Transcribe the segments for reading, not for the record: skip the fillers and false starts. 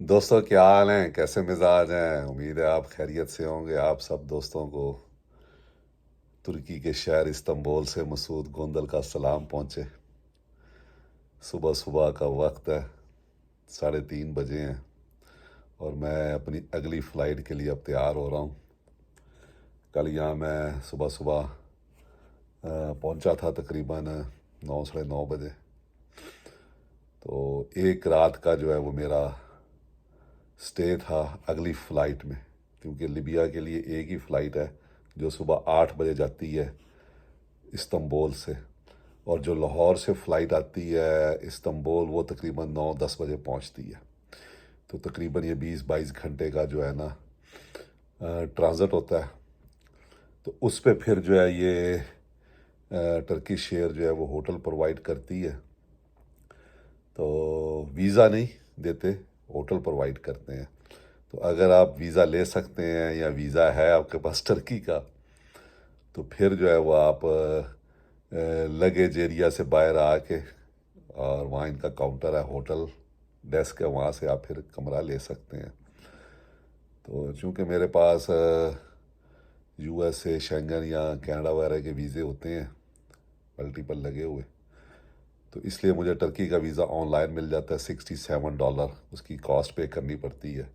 दोस्तों, क्या हाल हैं? कैसे मिजाज हैं? उम्मीद है आप खैरियत से होंगे। आप सब दोस्तों को तुर्की के शहर इस्तांबुल से मसूद गोंदल का सलाम पहुंचे। सुबह सुबह का वक्त है, 3:30 बजे हैं और मैं अपनी अगली फ़्लाइट के लिए अब तैयार हो रहा हूँ। कल यहाँ मैं सुबह सुबह पहुंचा था तकरीबन 9 साढ़े 9 बजे। तो एक रात का जो है वो मेरा स्टे था अगली फ़्लाइट में, क्योंकि लिबिया के लिए एक ही फ़्लाइट है जो सुबह 8 बजे जाती है इस्तांबुल से, और जो लाहौर से फ़्लाइट आती है इस्तांबुल वो तकरीबन 9-10 बजे पहुंचती है। तो तकरीबन ये 20-22 घंटे का जो है ना ट्रांज़िट होता है। तो उस पे फिर जो है ये टर्किश एयर जो है वो होटल प्रोवाइड करती है। तो वीज़ा नहीं देते, होटल प्रोवाइड करते हैं। तो अगर आप वीज़ा ले सकते हैं या वीज़ा है आपके पास टर्की का, तो फिर जो है वो आप लगेज एरिया से बाहर आके, और वहाँ इनका काउंटर है, होटल डेस्क है, वहाँ से आप फिर कमरा ले सकते हैं। तो चूँकि मेरे पास यूएसए, शेंगन या कनाडा वगैरह के वीज़े होते हैं मल्टीपल लगे हुए, तो इसलिए मुझे टर्की का वीज़ा ऑनलाइन मिल जाता है। $67 उसकी कॉस्ट पे करनी पड़ती है।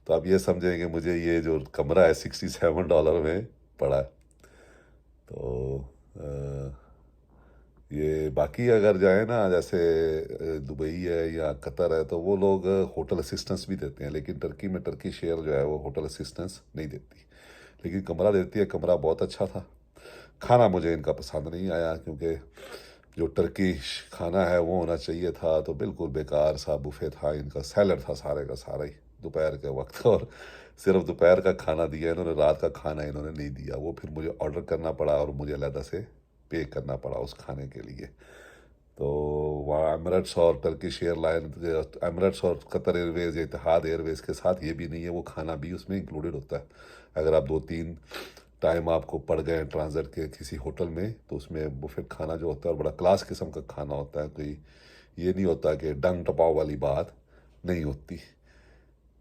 तो आप ये समझें कि मुझे ये जो कमरा है $67 में पड़ा है। तो ये बाकी अगर जाए ना, जैसे दुबई है या कतर है, तो वो लोग होटल असिस्टेंस भी देते हैं, लेकिन टर्की में टर्की शेयर जो है वो होटल असिस्टेंस नहीं देती, लेकिन कमरा देती है। कमरा बहुत अच्छा था। खाना मुझे इनका पसंद नहीं आया, क्योंकि जो टर्की खाना है वो होना चाहिए था, तो बिल्कुल बेकार सा बुफे था इनका। सैलड था सारे का सारा ही दोपहर के वक्त, और सिर्फ दोपहर का खाना दिया इन्होंने, रात का खाना इन्होंने नहीं दिया। वो फिर मुझे ऑर्डर करना पड़ा और मुझे अलग से पे करना पड़ा उस खाने के लिए। तो वहाँ एमरेट्स और टर्किश एयरलाइन, एमरेट्स और कतर एयरवेज़ या इतिहाद एयरवेज़ के साथ ये भी नहीं है, वो खाना भी उसमें इंक्लूडेड होता है। अगर आप 2-3 टाइम आपको पड़ गए ट्रांजिट के किसी होटल में, तो उसमें बुफेट खाना जो होता है और बड़ा क्लास किस्म का खाना होता है। कोई ये नहीं होता कि डंग टपाव वाली बात नहीं होती।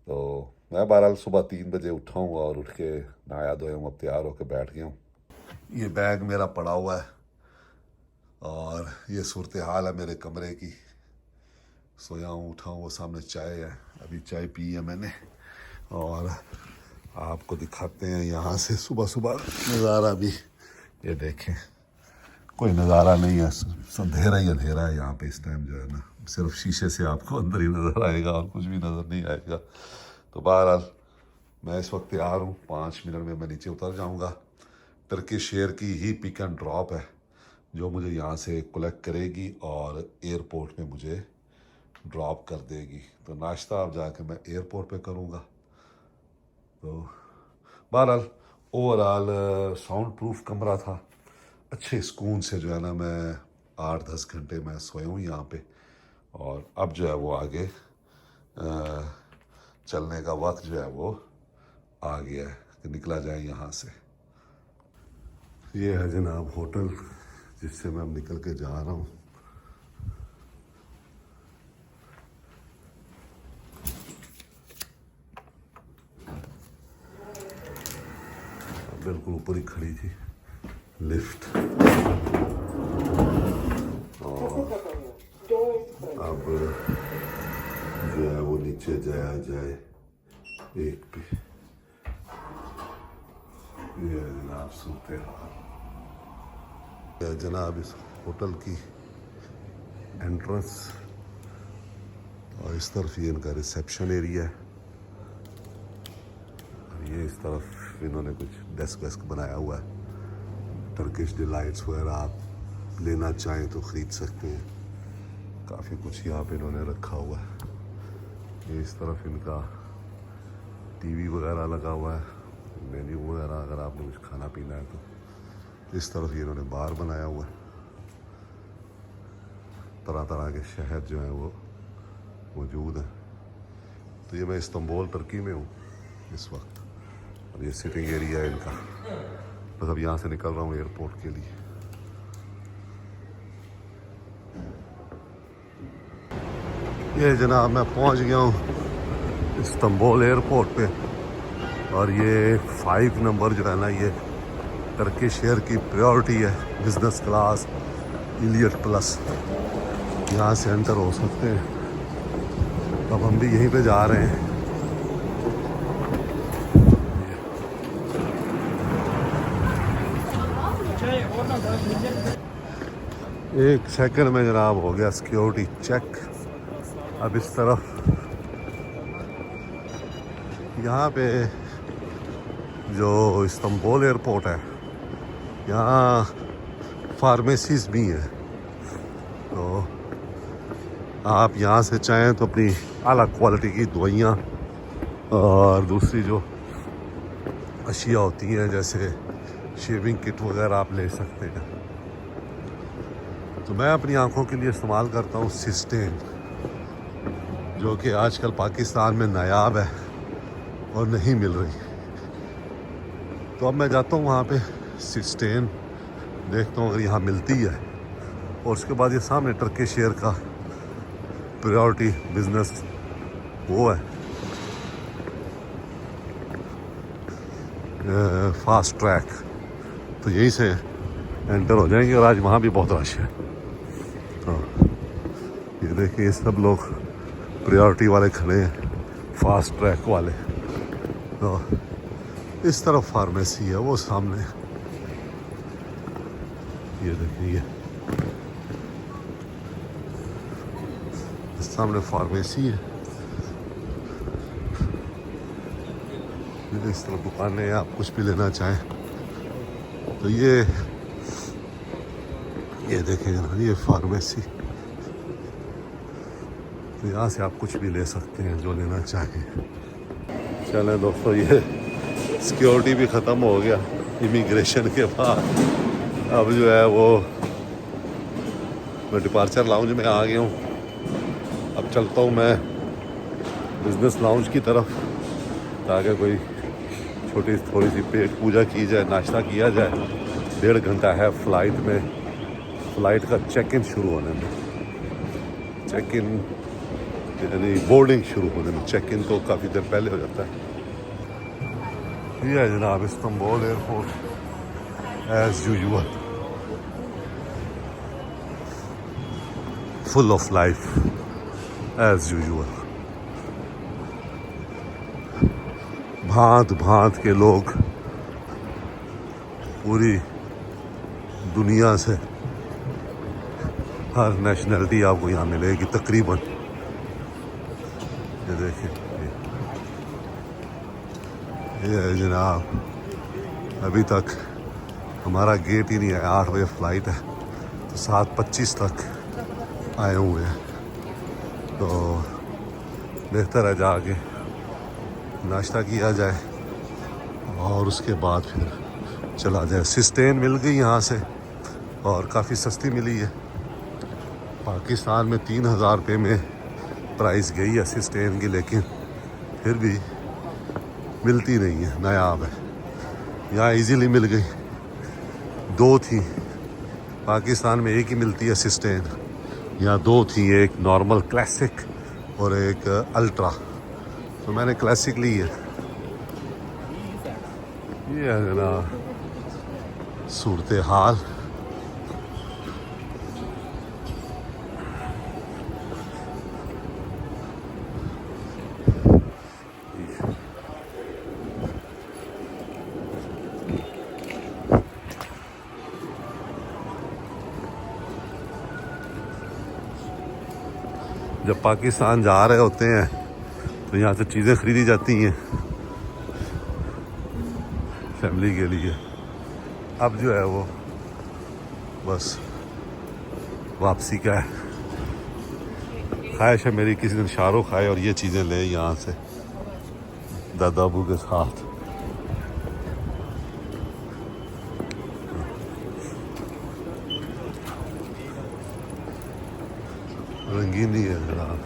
तो मैं बहरहाल सुबह 3 बजे उठा हूँ और उठ के नहाया धोया हूँ, अब तैयार होकर बैठ गया हूँ। ये बैग मेरा पड़ा हुआ है और ये सूरत हाल है मेरे कमरे की। सोया हूँ, उठा हूँ, वो सामने चाय है, अभी चाय पी है मैंने, और आपको दिखाते हैं यहाँ से सुबह सुबह नज़ारा भी। ये देखें, कोई नज़ारा नहीं है, अंधेरा ही अंधेरा है यहाँ पे इस टाइम जो है ना। सिर्फ शीशे से आपको अंदर ही नज़र आएगा और कुछ भी नज़र नहीं आएगा। तो बहरहाल मैं इस वक्त तैयार हूँ, 5 मिनट में मैं नीचे उतर जाऊँगा। टर्किश एयर की ही पिक एंड ड्रॉप है जो मुझे यहाँ से कलेक्ट करेगी और एयरपोर्ट में मुझे ड्रॉप कर देगी। तो नाश्ता अब जाके मैं एयरपोर्ट पे करूँगा। तो बहरहाल ओवरऑल साउंड प्रूफ कमरा था, अच्छे सुकून से जो है ना मैं 8-10 घंटे मैं सोया हूँ यहाँ पे। और अब जो है वो आगे चलने का वक्त जो है वो आ गया है कि निकला जाए यहाँ से। ये है जनाब होटल जिससे मैं अब निकल के जा रहा हूँ। बिल्कुल ऊपर ही खड़ी थी लिफ्ट, और अब जो है वो नीचे जाया जाए एक पे। ये है जनाब सूरत हाल। जनाब इस होटल की एंट्रेंस, और इस तरफ ये इनका रिसेप्शन एरिया है, और ये इस तरफ इन्होंने कुछ डेस्क वेस्क बनाया हुआ है। टर्किश डिलाइट्स वगैरह आप लेना चाहें तो ख़रीद सकते हैं। काफ़ी कुछ यहाँ पे इन्होंने रखा हुआ है। ये इस तरफ इनका टीवी वगैरह लगा हुआ है, मेन्यू वगैरह अगर आपने कुछ खाना पीना है तो। इस तरफ ये इन्होंने बार बनाया हुआ है। तरह तरह के शहर जो हैं वो मौजूद हैं। तो ये मैं इस्तांबुल तुर्की में हूँ इस वक्त, और ये सिटिंग एरिया है इनका। बस अब यहाँ से निकल रहा हूँ एयरपोर्ट के लिए। ये जनाब मैं पहुँच गया हूँ इस्तांबुल एयरपोर्ट पे। और ये 5 नंबर जो है ना, ये टर्किश एयर की प्रायोरिटी है, बिजनेस क्लास इलियट प्लस। यहाँ से एंटर हो सकते हैं। अब हम भी यहीं पे जा रहे हैं। एक सेकंड में जनाब हो गया सिक्योरिटी चेक। अब इस तरफ यहाँ पे जो इस्तांबुल एयरपोर्ट है, यहाँ फार्मेसीज भी हैं। तो आप यहाँ से चाहें तो अपनी आला क्वालिटी की दवाइयाँ और दूसरी जो अशिया होती हैं जैसे शेविंग किट वगैरह आप ले सकते हैं। तो मैं अपनी आंखों के लिए इस्तेमाल करता हूँ सिस्टेन, जो कि आजकल पाकिस्तान में नायाब है और नहीं मिल रही। तो अब मैं जाता हूँ वहाँ पे सिस्टेन देखता हूँ अगर यहाँ मिलती है। और उसके बाद ये सामने टर्किश एयर का प्रायोरिटी बिजनेस वो है, फास्ट ट्रैक। तो यहीं से एंटर हो जाएंगे और आज वहाँ भी बहुत रश है। तो ये देखिए सब लोग प्रायोरिटी वाले खड़े हैं, फास्ट ट्रैक वाले। तो इस तरफ फार्मेसी है, वो सामने ये देखिए, इस सामने फार्मेसी है। इस तरफ दुकानें, आप कुछ भी लेना चाहें तो ये देखेंगे ना, ये फार्मेसी। तो यहाँ से आप कुछ भी ले सकते हैं जो लेना चाहें। चलें दोस्तों, ये सिक्योरिटी भी ख़त्म हो गया इमिग्रेशन के बाद। अब जो है वो मैं डिपार्चर लाउंज में आ गया हूँ। अब चलता हूँ मैं बिजनेस लाउंज की तरफ, ताकि कोई छोटी थोड़ी सी पेट पूजा की जाए, नाश्ता किया जाए। 1.5 घंटा है फ़्लाइट का चेक इन शुरू होने में। चेक इन यानी बोर्डिंग शुरू होने में, चेक इन तो काफ़ी देर पहले हो जाता है। ये है जनाब Istanbul airport as usual, full of life as usual. भांत भांत के लोग पूरी दुनिया से, हर नेशनलिटी आपको यहाँ मिलेगी तकरीबन। ये देखिए, ये है जनाब। अभी तक हमारा गेट ही नहीं है, 8 बजे फ़्लाइट है, तो 7:25 तक आए हुए हैं। तो बेहतर है जाके नाश्ता किया जाए और उसके बाद फिर चला जाए। सिस्टेन मिल गई यहाँ से और काफ़ी सस्ती मिली है। पाकिस्तान में 3,000 रुपये में प्राइस गई है सिस्टेन की, लेकिन फिर भी मिलती नहीं है, नायाब है। यहाँ इजीली मिल गई। 2 थी, पाकिस्तान में एक ही मिलती है सिस्टेन, यहाँ 2 थी, एक नॉर्मल क्लासिक और एक अल्ट्रा। तो मैंने क्लासिक ली है। ये है ना सूरत हाल। जब पाकिस्तान जा रहे होते हैं तो यहाँ से चीज़ें ख़रीदी जाती हैं फैमिली के लिए। अब जो है वो बस वापसी का है। ख्वाहिश है मेरी किसी दिन शाहरुख आए और ये चीज़ें ले यहाँ से दादा अबू के साथ। रंगीनी है जनाब।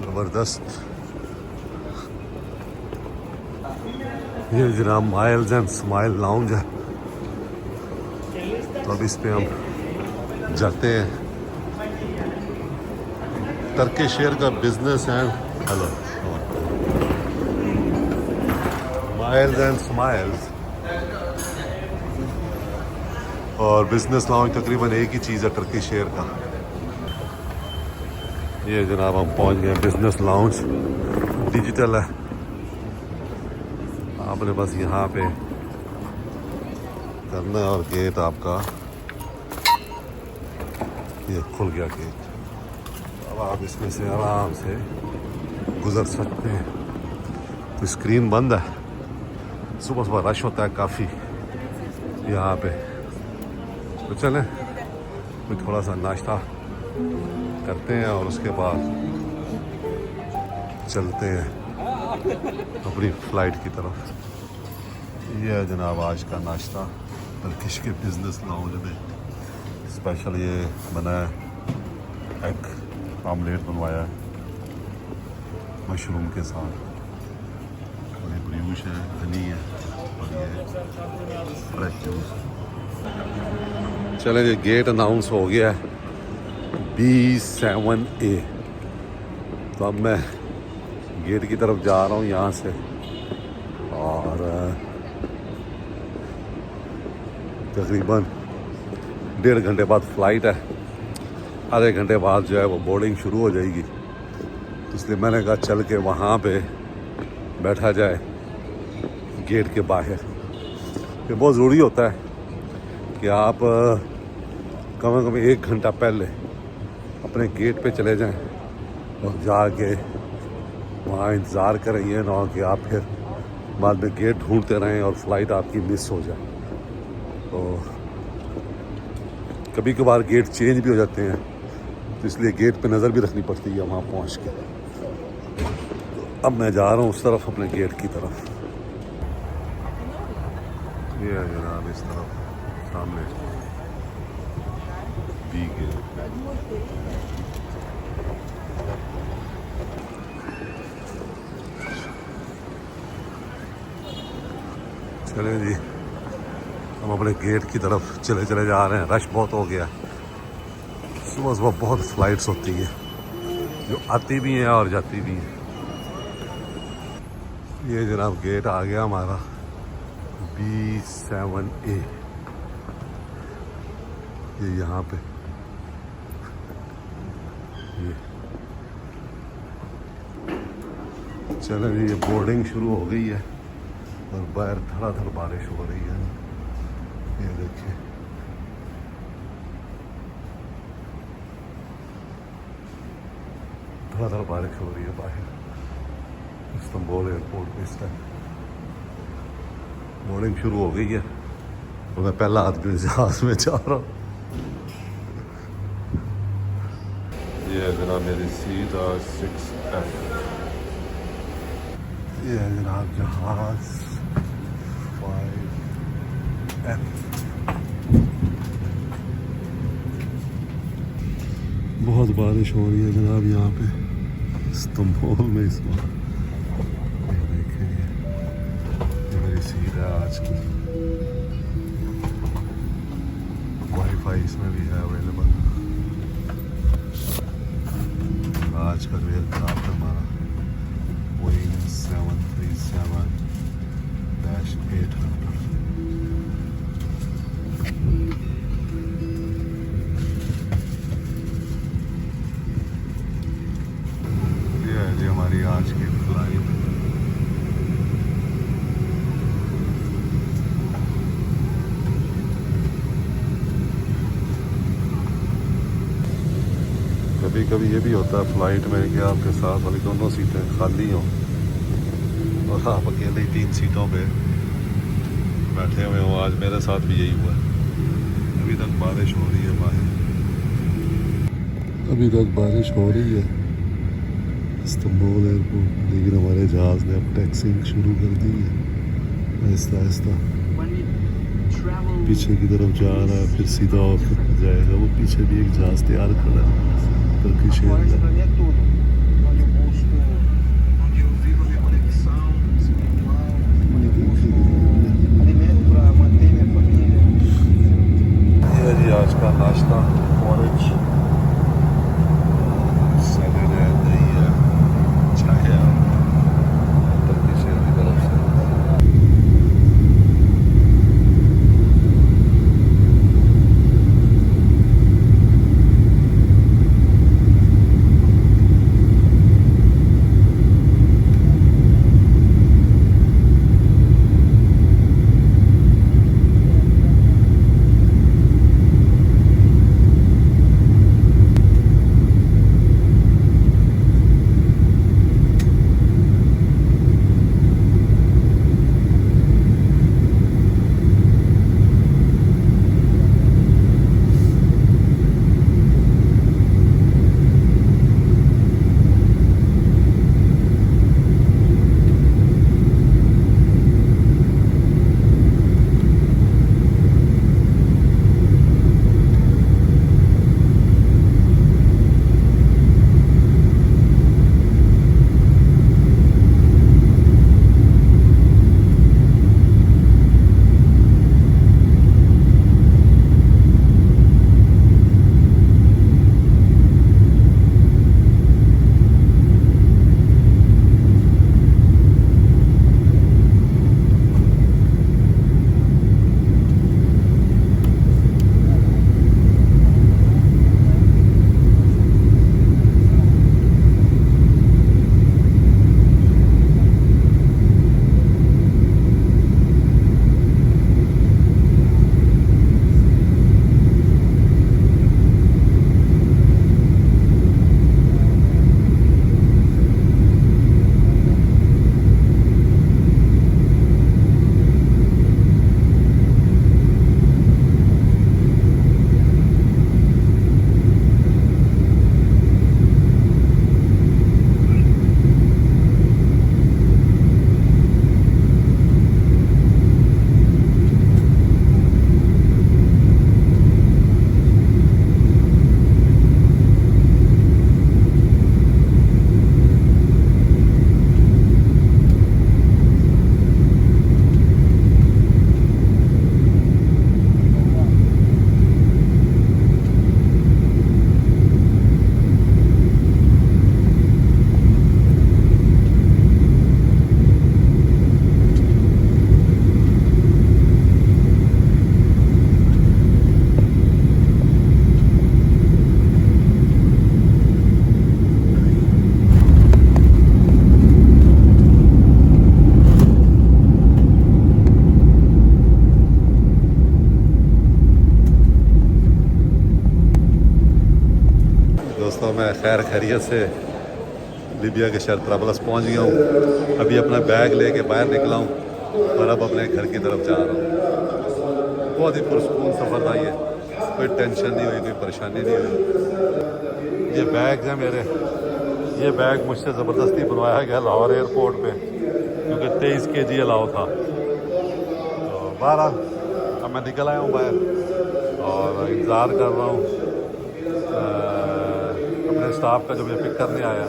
ज़बरदस्त। ये जनाब माइल्स एंड स्माइल लाउंज है। तो अब इस पे हम जाते हैं। टर्किश एयर का business and hello miles and smiles और बिजनेस लाउंज तकरीबन एक ही चीज़ है टर्किश एयर का। ये जनाब हम पहुंच गए बिजनेस लाउंज, डिजिटल है। आपने बस यहाँ पे करना है और गेट आपका ये खुल गया गेट। अब आप इसमें से आराम से गुजर सकते हैं। तो स्क्रीन बंद है, सुबह सुबह रश होता है काफ़ी यहाँ पे। तो चलें कोई थोड़ा सा नाश्ता करते हैं और उसके बाद चलते हैं अपनी फ़्लाइट की तरफ। ये है जनाब आज का नाश्ता टर्किश के बिजनेस लाउंज में। स्पेशल ये बना है, एग आमलेट बनवाया है मशरूम के साथ, और ये ब्रूश है, हनी है और ये फ्रेश जूस। चलें जी, गेट अनाउंस हो गया है B7A। तो अब मैं गेट की तरफ जा रहा हूँ यहाँ से, और तकरीबन 1.5 घंटे बाद फ़्लाइट है। आधे घंटे बाद जो है वो बोर्डिंग शुरू हो जाएगी। तो इसलिए मैंने कहा चल के वहाँ पे बैठा जाए गेट के बाहर। ये बहुत ज़रूरी होता है कि आप कम से कम 1 घंटा पहले अपने गेट पे चले जाएं और जाके वहाँ इंतज़ार करें। ये ना हो कि आप फिर बाद में गेट ढूंढते रहें और फ़्लाइट आपकी मिस हो जाए। तो कभी कभार गेट चेंज भी हो जाते हैं, तो इसलिए गेट पे नज़र भी रखनी पड़ती है वहाँ पहुँच के। तो अब मैं जा रहा हूँ उस तरफ, अपने गेट की तरफ। ये है जनाब इस तरफ सामने बी गेट। चलें जी, हम अपने गेट की तरफ चले जा रहे हैं। रश बहुत हो गया, सुबह सुबह बहुत फ़्लाइट्स होती है जो आती भी हैं और जाती भी हैं। ये जनाब गेट आ गया हमारा B7A। ये यहाँ पे ये चलो जी, ये बोर्डिंग शुरू हो गई है और बाहर धड़ाधड़ बारिश हो रही है। ये देखिए, धड़ाधड़ बारिश हो रही है बाहर इस्तांबुल एयरपोर्ट पे। इस टाइम बोर्डिंग शुरू हो गई है और मैं पहला आदमी जहाज में जा रहा हूँ। ये है जनाब मेरी सीट और 6F। ये है जनाब जहाज 5F। बहुत बारिश हो रही है जनाब यहाँ पे इस्तांबुल में इस वक्त। ये देखिए, ये मेरी सीट है आज की। वाईफाई इसमें भी है अवेलेबल। आज का जो एयरक्राफ्ट हमारा बोइंग 737-800। हमारी आज की फ्लाइट। कभी कभी ये भी होता है फ़्लाइट में कि आपके साथ वाली दोनों सीटें खाली हों और आप अकेले 3 सीटों पे बैठे हुए हों। आज मेरे साथ भी यही हुआ। अभी तक बारिश हो रही है बाहर, अभी तक बारिश हो रही है इस्तांबुल एयरपोर्ट, लेकिन हमारे जहाज़ ने अब टैक्सिंग शुरू कर दी है। आहिस्ता आहिस्ता पीछे की तरफ जा रहा है, फिर सीधा ऑफिस में जाएगा। वो पीछे भी एक जहाज़ तैयार खड़ा है टर्किश एयर। जी आज का नाश्ता ऑरेंज सैलेड है, दही है, चाय है टर्की शेयर की तरफ से। दोस्तों मैं खैर खैरियत से लीबिया के शहर तरबलस पहुंच गया हूँ। अभी अपना बैग लेके बाहर निकला हूँ और अब अपने घर की तरफ जा रहा हूँ। बहुत ही पुरसकून सफ़र था ये, कोई टेंशन नहीं हुई, कोई परेशानी नहीं हुई। ये बैग है मेरे, ये बैग मुझसे ज़बरदस्ती बनवाया गया लाहौर एयरपोर्ट पे क्योंकि 23 kg अलाउ था। तो बहरहाल अब मैं निकल आया हूँ बाहर और इंतज़ार कर रहा हूँ अपने स्टाफ का जो मुझे पिक करने आया।